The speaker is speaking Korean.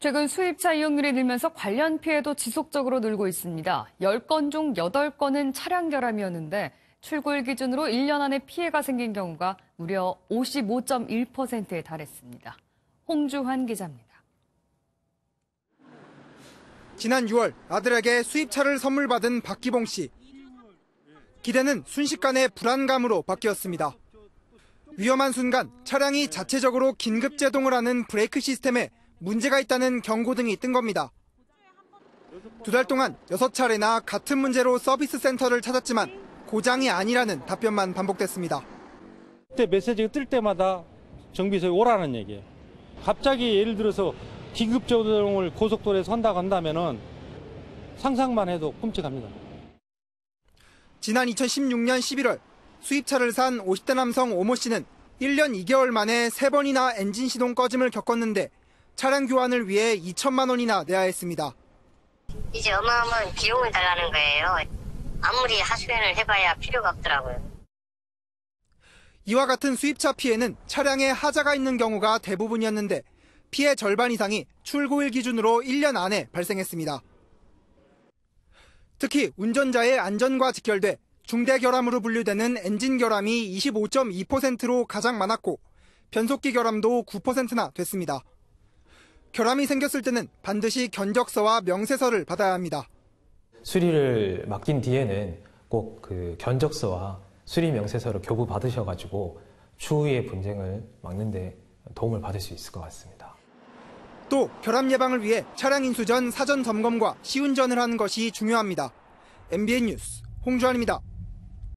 최근 수입차 이용률이 늘면서 관련 피해도 지속적으로 늘고 있습니다. 10건 중 8건은 차량 결함이었는데 출고일 기준으로 1년 안에 피해가 생긴 경우가 무려 55.1%에 달했습니다. 홍주환 기자입니다. 지난 6월 아들에게 수입차를 선물받은 박기봉 씨. 기대는 순식간에 불안감으로 바뀌었습니다. 위험한 순간 차량이 자체적으로 긴급 제동을 하는 브레이크 시스템에 문제가 있다는 경고등이 뜬 겁니다. 2달 동안 6차례나 같은 문제로 서비스 센터를 찾았지만 고장이 아니라는 답변만 반복됐습니다. 그때 메시지가 뜰 때마다 정비소에 오라는 얘기예요. 갑자기 예를 들어서 긴급 제동을 고속도로에 선다고 한다면은 상상만 해도 끔찍합니다. 지난 2016년 11월 수입차를 산 50대 남성 오모 씨는 1년 2개월 만에 3번이나 엔진 시동 꺼짐을 겪었는데 차량 교환을 위해 2천만 원이나 내야 했습니다. 이제 어마어마한 비용을 달라는 거예요. 아무리 하소연을 해봐야 필요가 없더라고요. 이와 같은 수입차 피해는 차량에 하자가 있는 경우가 대부분이었는데 피해 절반 이상이 출고일 기준으로 1년 안에 발생했습니다. 특히 운전자의 안전과 직결돼 중대 결함으로 분류되는 엔진 결함이 25.2%로 가장 많았고 변속기 결함도 9%나 됐습니다. 결함이 생겼을 때는 반드시 견적서와 명세서를 받아야 합니다. 수리를 맡긴 뒤에는 꼭 그 견적서와 수리 명세서를 교부받으셔가지고 추후의 분쟁을 막는 데 도움을 받을 수 있을 것 같습니다. 또 결함 예방을 위해 차량 인수 전 사전 점검과 시운전을 하는 것이 중요합니다. MBN 뉴스 홍주환입니다.